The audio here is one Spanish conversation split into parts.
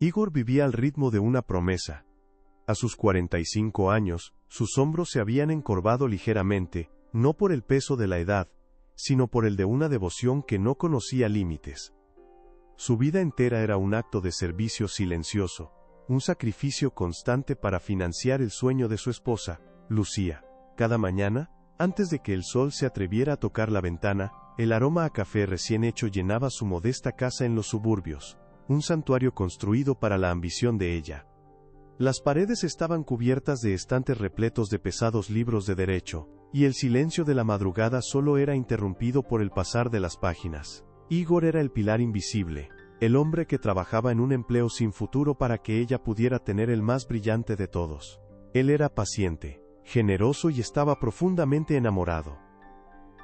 Igor vivía al ritmo de una promesa. A sus 45 años, sus hombros se habían encorvado ligeramente, no por el peso de la edad, sino por el de una devoción que no conocía límites. Su vida entera era un acto de servicio silencioso, un sacrificio constante para financiar el sueño de su esposa, Lucía. Cada mañana, antes de que el sol se atreviera a tocar la ventana, el aroma a café recién hecho llenaba su modesta casa en los suburbios, un santuario construido para la ambición de ella. Las paredes estaban cubiertas de estantes repletos de pesados libros de derecho, y el silencio de la madrugada solo era interrumpido por el pasar de las páginas. Igor era el pilar invisible, el hombre que trabajaba en un empleo sin futuro para que ella pudiera tener el más brillante de todos. Él era paciente, generoso y estaba profundamente enamorado.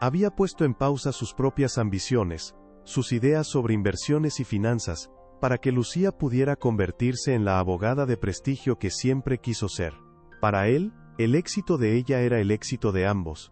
Había puesto en pausa sus propias ambiciones, sus ideas sobre inversiones y finanzas, para que Lucía pudiera convertirse en la abogada de prestigio que siempre quiso ser. Para él, el éxito de ella era el éxito de ambos.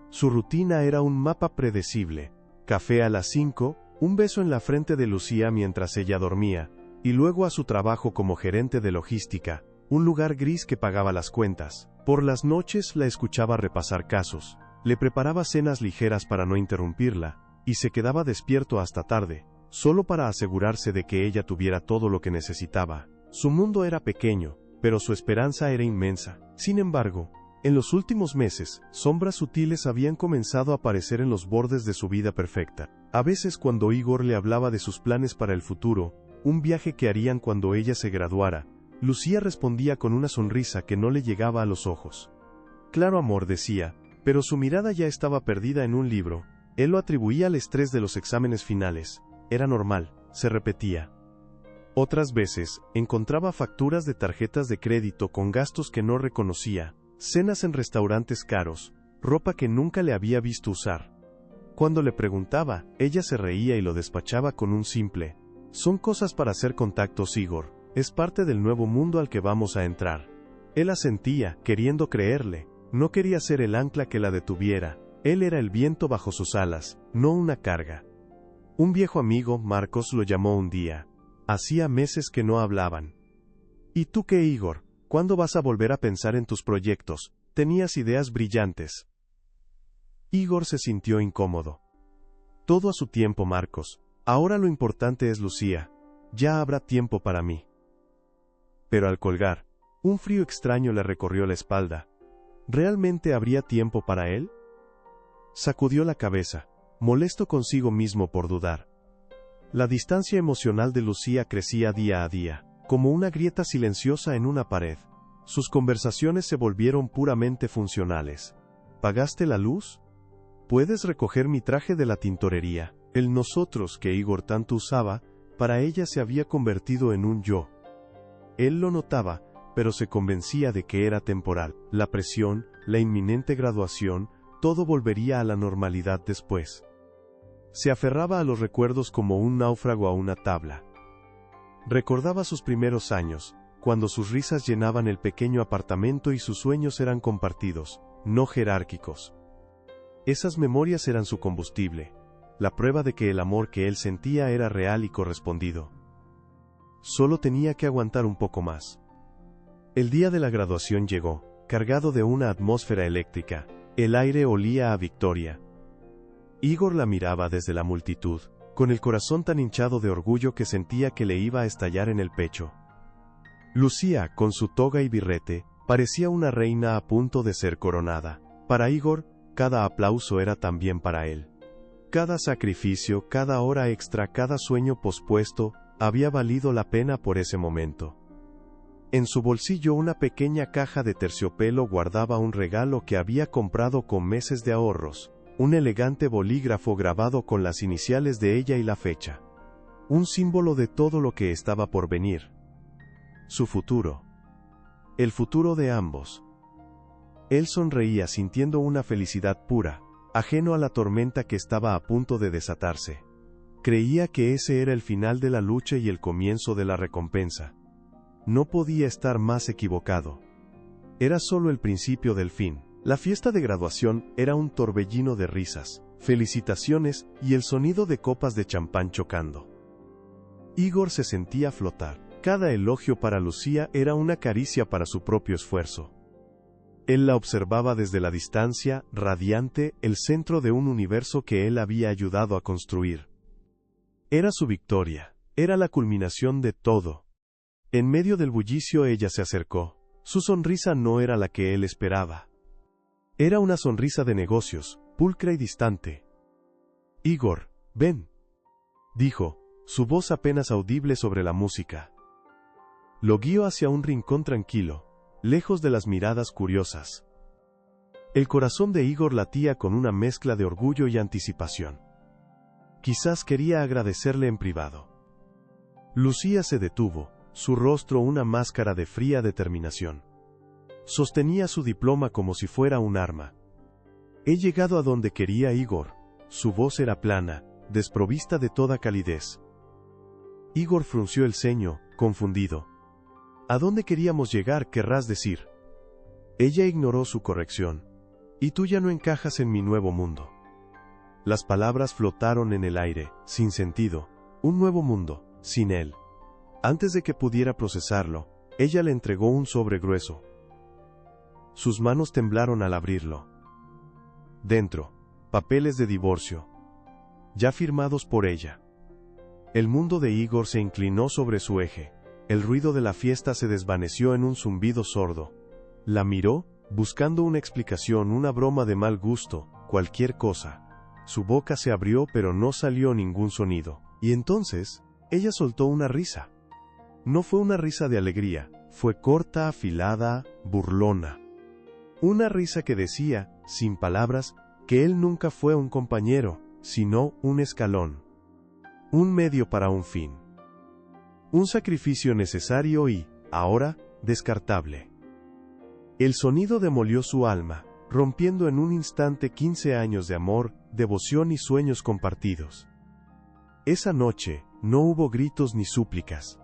Su rutina era un mapa predecible: café a las 5, un beso en la frente de Lucía mientras ella dormía, y luego a su trabajo como gerente de logística, un lugar gris que pagaba las cuentas. Por las noches la escuchaba repasar casos, le preparaba cenas ligeras para no interrumpirla, y se quedaba despierto hasta tarde, solo para asegurarse de que ella tuviera todo lo que necesitaba. Su mundo era pequeño, pero su esperanza era inmensa. Sin embargo, en los últimos meses, sombras sutiles habían comenzado a aparecer en los bordes de su vida perfecta. A veces cuando Igor le hablaba de sus planes para el futuro, un viaje que harían cuando ella se graduara, Lucía respondía con una sonrisa que no le llegaba a los ojos. Claro, amor, decía, pero su mirada ya estaba perdida en un libro. Él lo atribuía al estrés de los exámenes finales. Era normal, se repetía. Otras veces, encontraba facturas de tarjetas de crédito con gastos que no reconocía, cenas en restaurantes caros, ropa que nunca le había visto usar. Cuando le preguntaba, ella se reía y lo despachaba con un simple: son cosas para hacer contactos, Igor, es parte del nuevo mundo al que vamos a entrar. Él asentía, queriendo creerle, no quería ser el ancla que la detuviera, él era el viento bajo sus alas, no una carga. Un viejo amigo, Marcos, lo llamó un día. Hacía meses que no hablaban. ¿Y tú qué, Igor? ¿Cuándo vas a volver a pensar en tus proyectos? Tenías ideas brillantes. Igor se sintió incómodo. Todo a su tiempo, Marcos. Ahora lo importante es Lucía. Ya habrá tiempo para mí. Pero al colgar, un frío extraño le recorrió la espalda. ¿Realmente habría tiempo para él? Sacudió la cabeza, molesto consigo mismo por dudar. La distancia emocional de Lucía crecía día a día, como una grieta silenciosa en una pared. Sus conversaciones se volvieron puramente funcionales. ¿Pagaste la luz? ¿Puedes recoger mi traje de la tintorería? El nosotros que Igor tanto usaba, para ella se había convertido en un yo. Él lo notaba, pero se convencía de que era temporal. La presión, la inminente graduación, todo volvería a la normalidad después. Se aferraba a los recuerdos como un náufrago a una tabla. Recordaba sus primeros años, cuando sus risas llenaban el pequeño apartamento y sus sueños eran compartidos, no jerárquicos. Esas memorias eran su combustible, la prueba de que el amor que él sentía era real y correspondido. Solo tenía que aguantar un poco más. El día de la graduación llegó, cargado de una atmósfera eléctrica. El aire olía a victoria. Igor la miraba desde la multitud, con el corazón tan hinchado de orgullo que sentía que le iba a estallar en el pecho. Lucía, con su toga y birrete, parecía una reina a punto de ser coronada. Para Igor, cada aplauso era también para él. Cada sacrificio, cada hora extra, cada sueño pospuesto, había valido la pena por ese momento. En su bolsillo una pequeña caja de terciopelo guardaba un regalo que había comprado con meses de ahorros, un elegante bolígrafo grabado con las iniciales de ella y la fecha. Un símbolo de todo lo que estaba por venir. Su futuro. El futuro de ambos. Él sonreía sintiendo una felicidad pura, ajeno a la tormenta que estaba a punto de desatarse. Creía que ese era el final de la lucha y el comienzo de la recompensa. No podía estar más equivocado. Era solo el principio del fin. La fiesta de graduación era un torbellino de risas, felicitaciones y el sonido de copas de champán chocando. Igor se sentía flotar. Cada elogio para Lucía era una caricia para su propio esfuerzo. Él la observaba desde la distancia, radiante, el centro de un universo que él había ayudado a construir. Era su victoria, era la culminación de todo. En medio del bullicio ella se acercó. Su sonrisa no era la que él esperaba. Era una sonrisa de negocios, pulcra y distante. «Igor, ven», dijo, su voz apenas audible sobre la música. Lo guió hacia un rincón tranquilo, lejos de las miradas curiosas. El corazón de Igor latía con una mezcla de orgullo y anticipación. Quizás quería agradecerle en privado. Lucía se detuvo, su rostro una máscara de fría determinación. Sostenía su diploma como si fuera un arma. «He llegado a donde quería, Igor». Su voz era plana, desprovista de toda calidez. Igor frunció el ceño, confundido. «¿A dónde queríamos llegar, querrás decir?» Ella ignoró su corrección. «Y tú ya no encajas en mi nuevo mundo». Las palabras flotaron en el aire, sin sentido. Un nuevo mundo, sin él. Antes de que pudiera procesarlo, ella le entregó un sobre grueso. Sus manos temblaron al abrirlo. Dentro, papeles de divorcio. Ya firmados por ella. El mundo de Igor se inclinó sobre su eje. El ruido de la fiesta se desvaneció en un zumbido sordo. La miró, buscando una explicación, una broma de mal gusto, cualquier cosa. Su boca se abrió pero no salió ningún sonido. Y entonces, ella soltó una risa. No fue una risa de alegría, fue corta, afilada, burlona. Una risa que decía, sin palabras, que él nunca fue un compañero, sino un escalón. Un medio para un fin. Un sacrificio necesario y, ahora, descartable. El sonido demolió su alma, rompiendo en un instante 15 años de amor, devoción y sueños compartidos. Esa noche, no hubo gritos ni súplicas.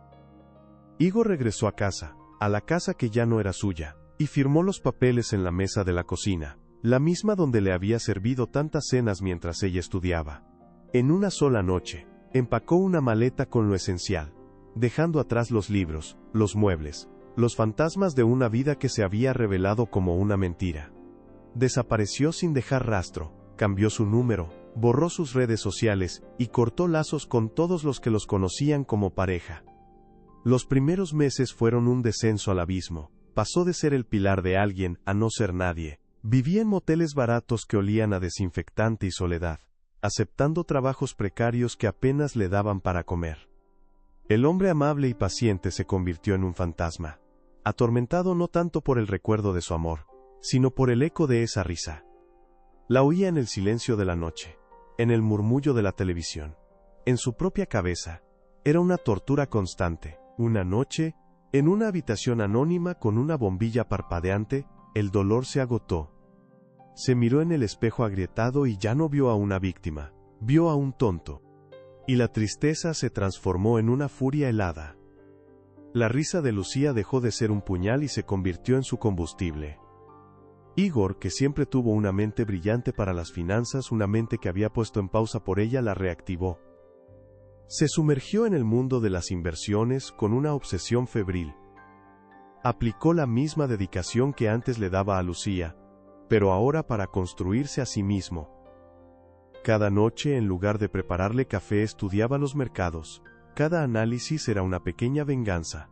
Igor regresó a la casa que ya no era suya, y firmó los papeles en la mesa de la cocina, la misma donde le había servido tantas cenas mientras ella estudiaba. En una sola noche, empacó una maleta con lo esencial, dejando atrás los libros, los muebles, los fantasmas de una vida que se había revelado como una mentira. Desapareció sin dejar rastro, cambió su número, borró sus redes sociales y cortó lazos con todos los que los conocían como pareja. Los primeros meses fueron un descenso al abismo. Pasó de ser el pilar de alguien a no ser nadie. Vivía en moteles baratos que olían a desinfectante y soledad, aceptando trabajos precarios que apenas le daban para comer. El hombre amable y paciente se convirtió en un fantasma, atormentado no tanto por el recuerdo de su amor, sino por el eco de esa risa. La oía en el silencio de la noche, en el murmullo de la televisión, en su propia cabeza. Era una tortura constante. Una noche, en una habitación anónima con una bombilla parpadeante, el dolor se agotó. Se miró en el espejo agrietado y ya no vio a una víctima, vio a un tonto. Y la tristeza se transformó en una furia helada. La risa de Lucía dejó de ser un puñal y se convirtió en su combustible. Igor, que siempre tuvo una mente brillante para las finanzas, una mente que había puesto en pausa por ella, la reactivó. Se sumergió en el mundo de las inversiones con una obsesión febril. Aplicó la misma dedicación que antes le daba a Lucía, pero ahora para construirse a sí mismo. Cada noche, en lugar de prepararle café, estudiaba los mercados. Cada análisis era una pequeña venganza.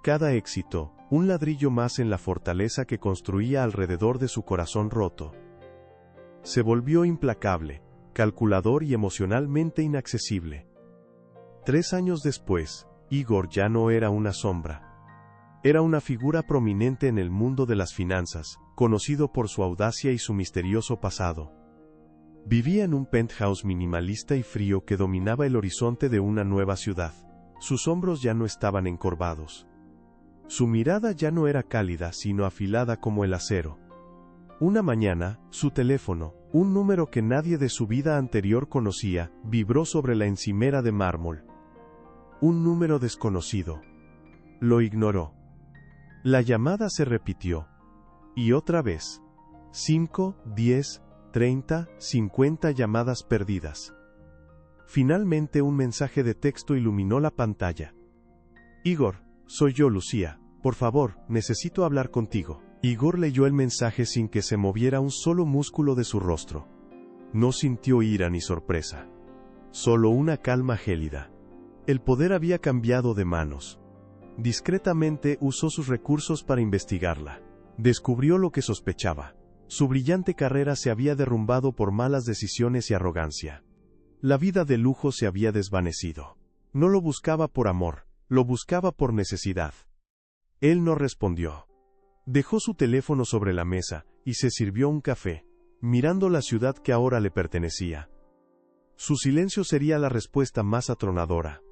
Cada éxito, un ladrillo más en la fortaleza que construía alrededor de su corazón roto. Se volvió implacable, calculador y emocionalmente inaccesible. 3 años después, Igor ya no era una sombra. Era una figura prominente en el mundo de las finanzas, conocido por su audacia y su misterioso pasado. Vivía en un penthouse minimalista y frío que dominaba el horizonte de una nueva ciudad. Sus hombros ya no estaban encorvados. Su mirada ya no era cálida, sino afilada como el acero. Una mañana, su teléfono, un número que nadie de su vida anterior conocía, vibró sobre la encimera de mármol. Un número desconocido. Lo ignoró. La llamada se repitió. Y otra vez. 5, 10, 30, 50 llamadas perdidas. Finalmente un mensaje de texto iluminó la pantalla. Igor, soy yo, Lucía. Por favor, necesito hablar contigo. Igor leyó el mensaje sin que se moviera un solo músculo de su rostro. No sintió ira ni sorpresa. Solo una calma gélida. El poder había cambiado de manos. Discretamente usó sus recursos para investigarla. Descubrió lo que sospechaba. Su brillante carrera se había derrumbado por malas decisiones y arrogancia. La vida de lujo se había desvanecido. No lo buscaba por amor, lo buscaba por necesidad. Él no respondió. Dejó su teléfono sobre la mesa y se sirvió un café, mirando la ciudad que ahora le pertenecía. Su silencio sería la respuesta más atronadora.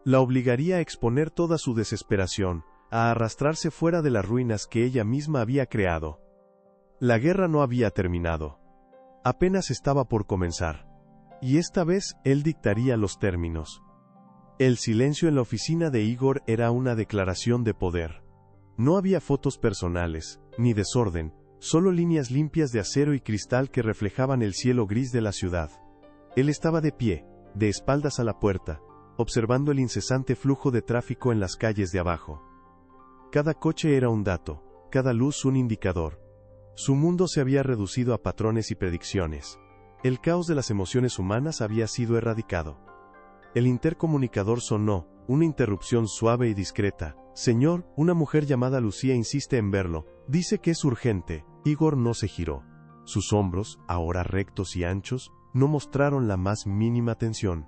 La obligaría a exponer toda su desesperación, a arrastrarse fuera de las ruinas que ella misma había creado. La guerra no había terminado. Apenas estaba por comenzar. Y esta vez él dictaría los términos. El silencio en la oficina de Igor era una declaración de poder. No había fotos personales, ni desorden, solo líneas limpias de acero y cristal que reflejaban el cielo gris de la ciudad. Él estaba de pie, de espaldas a la puerta, observando el incesante flujo de tráfico en las calles de abajo. Cada coche era un dato, cada luz un indicador. Su mundo se había reducido a patrones y predicciones. El caos de las emociones humanas había sido erradicado. El intercomunicador sonó, una interrupción suave y discreta. Señor, una mujer llamada Lucía insiste en verlo. Dice que es urgente. Igor no se giró. Sus hombros, ahora rectos y anchos, no mostraron la más mínima tensión.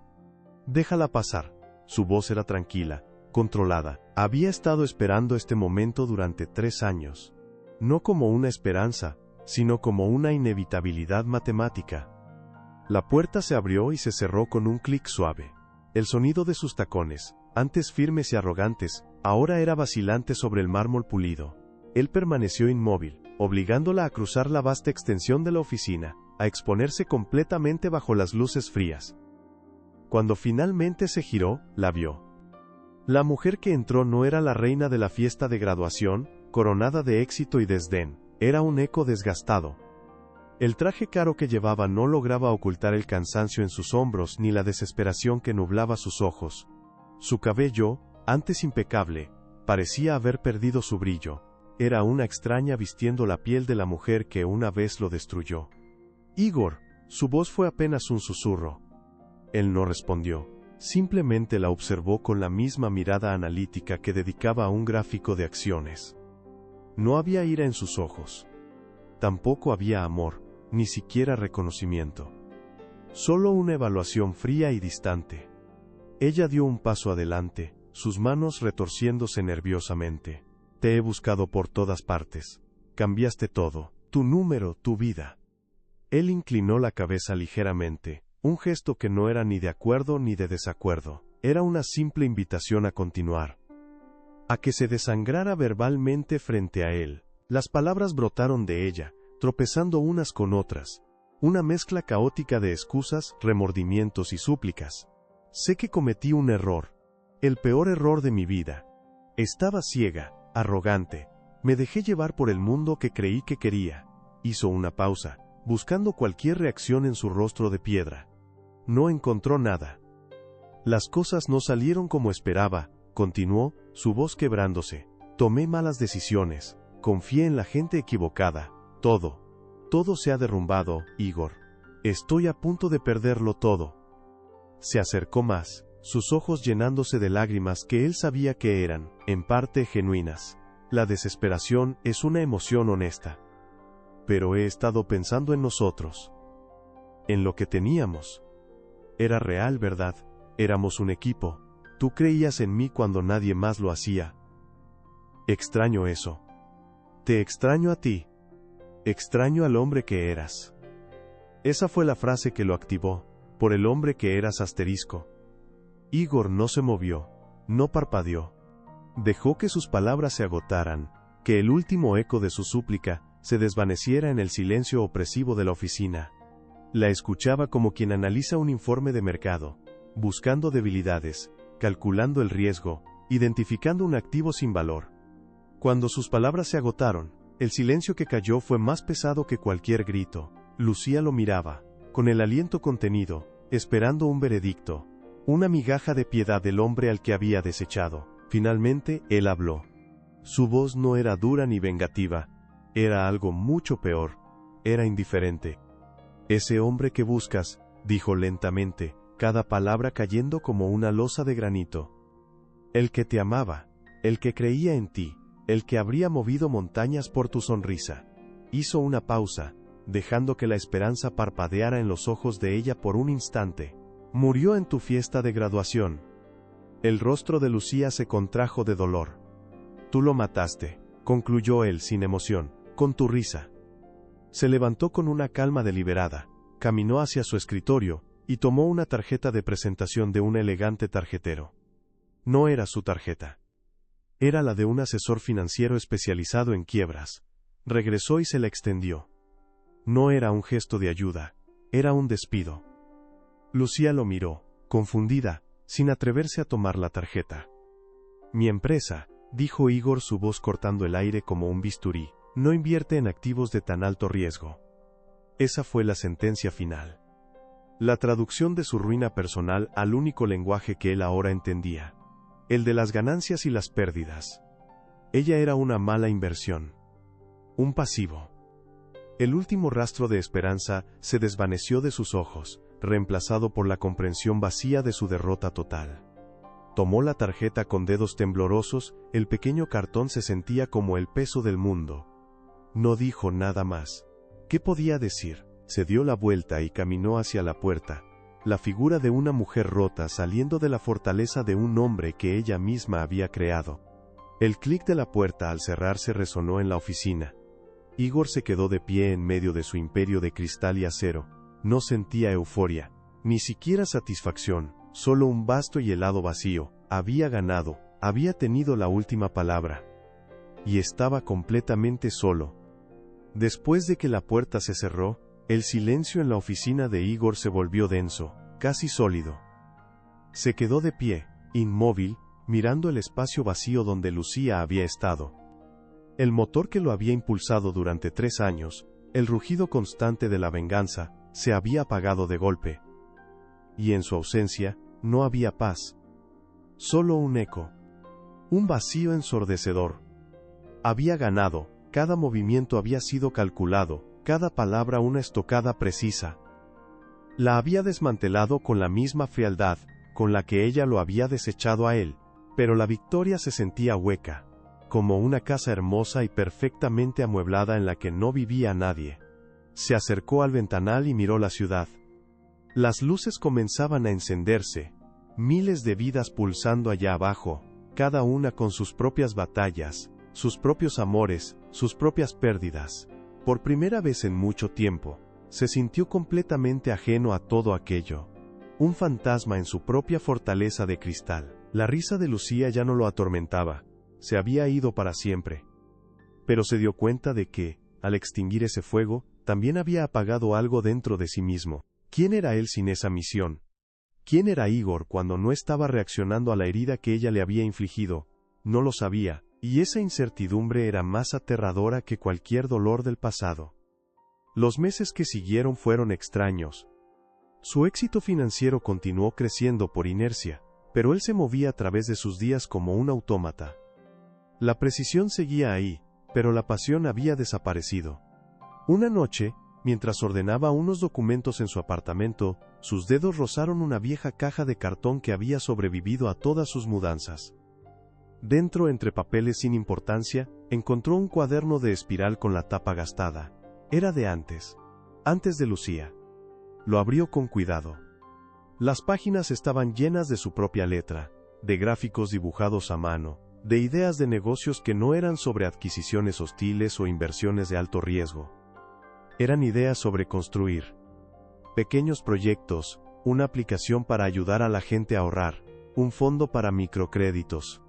Déjala pasar. Su voz era tranquila, controlada. Había estado esperando este momento durante 3 años. No como una esperanza, sino como una inevitabilidad matemática. La puerta se abrió y se cerró con un clic suave. El sonido de sus tacones, antes firmes y arrogantes, ahora era vacilante sobre el mármol pulido. Él permaneció inmóvil, obligándola a cruzar la vasta extensión de la oficina, a exponerse completamente bajo las luces frías. Cuando finalmente se giró, la vio. La mujer que entró no era la reina de la fiesta de graduación, coronada de éxito y desdén, era un eco desgastado. El traje caro que llevaba no lograba ocultar el cansancio en sus hombros ni la desesperación que nublaba sus ojos. Su cabello, antes impecable, parecía haber perdido su brillo. Era una extraña vistiendo la piel de la mujer que una vez lo destruyó. Igor, su voz fue apenas un susurro. Él no respondió, simplemente la observó con la misma mirada analítica que dedicaba a un gráfico de acciones. No había ira en sus ojos. Tampoco había amor, ni siquiera reconocimiento. Solo una evaluación fría y distante. Ella dio un paso adelante, sus manos retorciéndose nerviosamente. Te he buscado por todas partes. Cambiaste todo, tu número, tu vida. Él inclinó la cabeza ligeramente, un gesto que no era ni de acuerdo ni de desacuerdo, era una simple invitación a continuar. A que se desangrara verbalmente frente a él. Las palabras brotaron de ella, tropezando unas con otras. Una mezcla caótica de excusas, remordimientos y súplicas. Sé que cometí un error. El peor error de mi vida. Estaba ciega, arrogante. Me dejé llevar por el mundo que creí que quería. Hizo una pausa, buscando cualquier reacción en su rostro de piedra. No encontró nada. Las cosas no salieron como esperaba, continuó, su voz quebrándose. Tomé malas decisiones, confié en la gente equivocada, todo se ha derrumbado, Igor. Estoy a punto de perderlo todo. Se acercó más, sus ojos llenándose de lágrimas que él sabía que eran, en parte, genuinas. La desesperación es una emoción honesta. Pero he estado pensando en nosotros. En lo que teníamos. Era real, ¿verdad? Éramos un equipo. Tú creías en mí cuando nadie más lo hacía. Extraño eso. Te extraño a ti. Extraño al hombre que eras. Esa fue la frase que lo activó, por el hombre que eras asterisco. Igor no se movió, no parpadeó. Dejó que sus palabras se agotaran, que el último eco de su súplica se desvaneciera en el silencio opresivo de la oficina. La escuchaba como quien analiza un informe de mercado, buscando debilidades, calculando el riesgo, identificando un activo sin valor. Cuando sus palabras se agotaron, el silencio que cayó fue más pesado que cualquier grito. Lucía lo miraba, con el aliento contenido, esperando un veredicto, una migaja de piedad del hombre al que había desechado. Finalmente, él habló. Su voz no era dura ni vengativa, era algo mucho peor, era indiferente. Ese hombre que buscas, dijo lentamente, cada palabra cayendo como una losa de granito. El que te amaba, el que creía en ti, el que habría movido montañas por tu sonrisa. Hizo una pausa, dejando que la esperanza parpadeara en los ojos de ella por un instante. Murió en tu fiesta de graduación. El rostro de Lucía se contrajo de dolor. Tú lo mataste, concluyó él sin emoción, con tu risa. Se levantó con una calma deliberada, caminó hacia su escritorio, y tomó una tarjeta de presentación de un elegante tarjetero. No era su tarjeta. Era la de un asesor financiero especializado en quiebras. Regresó y se la extendió. No era un gesto de ayuda, era un despido. Lucía lo miró, confundida, sin atreverse a tomar la tarjeta. Mi empresa, dijo Igor, su voz cortando el aire como un bisturí, no invierte en activos de tan alto riesgo. Esa fue la sentencia final. La traducción de su ruina personal al único lenguaje que él ahora entendía. El de las ganancias y las pérdidas. Ella era una mala inversión. Un pasivo. El último rastro de esperanza se desvaneció de sus ojos, reemplazado por la comprensión vacía de su derrota total. Tomó la tarjeta con dedos temblorosos, el pequeño cartón se sentía como el peso del mundo. No dijo nada más. ¿Qué podía decir? Se dio la vuelta y caminó hacia la puerta. La figura de una mujer rota saliendo de la fortaleza de un hombre que ella misma había creado. El clic de la puerta al cerrarse resonó en la oficina. Igor se quedó de pie en medio de su imperio de cristal y acero. No sentía euforia, ni siquiera satisfacción, solo un vasto y helado vacío. Había ganado, había tenido la última palabra. Y estaba completamente solo. Después de que la puerta se cerró, el silencio en la oficina de Igor se volvió denso, casi sólido. Se quedó de pie, inmóvil, mirando el espacio vacío donde Lucía había estado. El motor que lo había impulsado durante 3 años, el rugido constante de la venganza, se había apagado de golpe. Y en su ausencia, no había paz. Solo un eco. Un vacío ensordecedor. Había ganado, cada movimiento había sido calculado, cada palabra una estocada precisa. La había desmantelado con la misma frialdad, con la que ella lo había desechado a él, pero la victoria se sentía hueca, como una casa hermosa y perfectamente amueblada en la que no vivía nadie. Se acercó al ventanal y miró la ciudad. Las luces comenzaban a encenderse, miles de vidas pulsando allá abajo, cada una con sus propias batallas, sus propios amores, sus propias pérdidas. Por primera vez en mucho tiempo, se sintió completamente ajeno a todo aquello. Un fantasma en su propia fortaleza de cristal. La risa de Lucía ya no lo atormentaba, se había ido para siempre. Pero se dio cuenta de que, al extinguir ese fuego, también había apagado algo dentro de sí mismo. ¿Quién era él sin esa misión? ¿Quién era Igor cuando no estaba reaccionando a la herida que ella le había infligido? No lo sabía. Y esa incertidumbre era más aterradora que cualquier dolor del pasado. Los meses que siguieron fueron extraños. Su éxito financiero continuó creciendo por inercia, pero él se movía a través de sus días como un autómata. La precisión seguía ahí, pero la pasión había desaparecido. Una noche, mientras ordenaba unos documentos en su apartamento, sus dedos rozaron una vieja caja de cartón que había sobrevivido a todas sus mudanzas. Dentro, entre papeles sin importancia, encontró un cuaderno de espiral con la tapa gastada. Era de antes de Lucía. Lo abrió con cuidado. Las páginas estaban llenas de su propia letra, de gráficos dibujados a mano, de ideas de negocios que no eran sobre adquisiciones hostiles o inversiones de alto riesgo. Eran ideas sobre construir pequeños proyectos, una aplicación para ayudar a la gente a ahorrar, un fondo para microcréditos.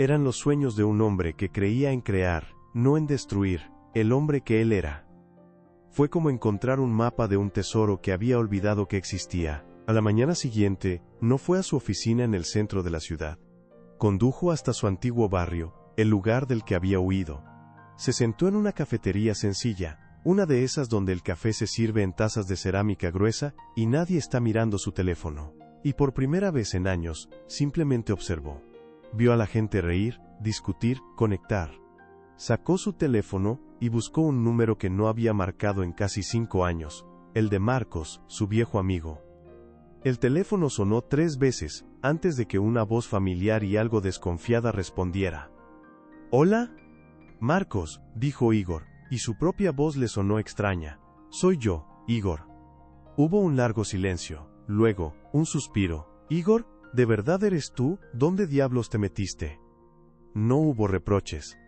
Eran los sueños de un hombre que creía en crear, no en destruir, el hombre que él era. Fue como encontrar un mapa de un tesoro que había olvidado que existía. A la mañana siguiente, no fue a su oficina en el centro de la ciudad. Condujo hasta su antiguo barrio, el lugar del que había huido. Se sentó en una cafetería sencilla, una de esas donde el café se sirve en tazas de cerámica gruesa y nadie está mirando su teléfono. Y por primera vez en años, simplemente observó. vio a la gente reír, discutir, conectar. Sacó su teléfono y buscó un número que no había marcado en casi 5 años, el de Marcos, su viejo amigo. El teléfono sonó 3 veces, antes de que una voz familiar y algo desconfiada respondiera. «¿Hola?» «Marcos», dijo Igor, y su propia voz le sonó extraña. «Soy yo, Igor». Hubo un largo silencio, luego, un suspiro. «Igor, ¿de verdad eres tú? ¿Dónde diablos te metiste?» No hubo reproches.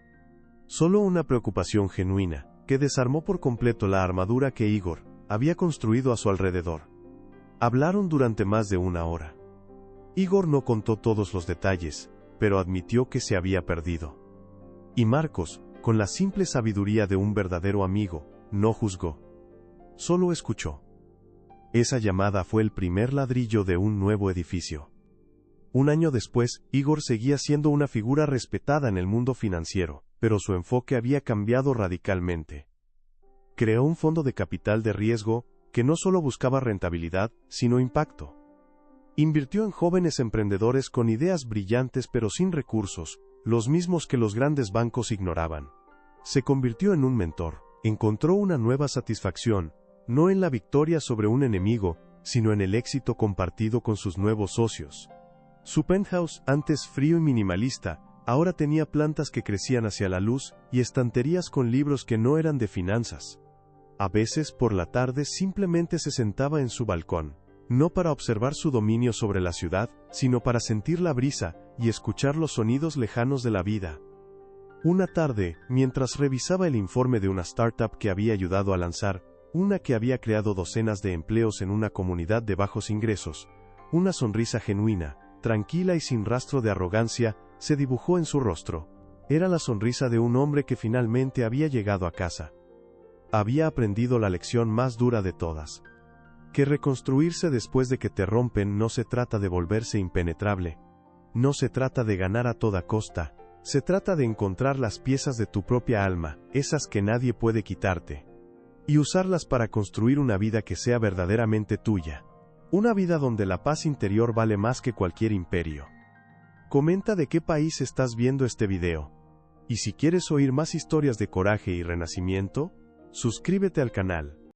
Solo una preocupación genuina, que desarmó por completo la armadura que Igor había construido a su alrededor. Hablaron durante más de 1 hora. Igor no contó todos los detalles, pero admitió que se había perdido. Y Marcos, con la simple sabiduría de un verdadero amigo, no juzgó. Solo escuchó. Esa llamada fue el primer ladrillo de un nuevo edificio. 1 año después, Igor seguía siendo una figura respetada en el mundo financiero, pero su enfoque había cambiado radicalmente. Creó un fondo de capital de riesgo que no solo buscaba rentabilidad, sino impacto. Invirtió en jóvenes emprendedores con ideas brillantes pero sin recursos, los mismos que los grandes bancos ignoraban. Se convirtió en un mentor, encontró una nueva satisfacción, no en la victoria sobre un enemigo, sino en el éxito compartido con sus nuevos socios. Su penthouse, antes frío y minimalista, ahora tenía plantas que crecían hacia la luz y estanterías con libros que no eran de finanzas. A veces, por la tarde, simplemente se sentaba en su balcón, no para observar su dominio sobre la ciudad, sino para sentir la brisa y escuchar los sonidos lejanos de la vida. Una tarde, mientras revisaba el informe de una startup que había ayudado a lanzar, una que había creado docenas de empleos en una comunidad de bajos ingresos, una sonrisa genuina, tranquila y sin rastro de arrogancia, se dibujó en su rostro. Era la sonrisa de un hombre que finalmente había llegado a casa. Había aprendido la lección más dura de todas. Que reconstruirse después de que te rompen no se trata de volverse impenetrable. No se trata de ganar a toda costa. Se trata de encontrar las piezas de tu propia alma, esas que nadie puede quitarte. Y usarlas para construir una vida que sea verdaderamente tuya. Una vida donde la paz interior vale más que cualquier imperio. Comenta de qué país estás viendo este video. Y si quieres oír más historias de coraje y renacimiento, suscríbete al canal.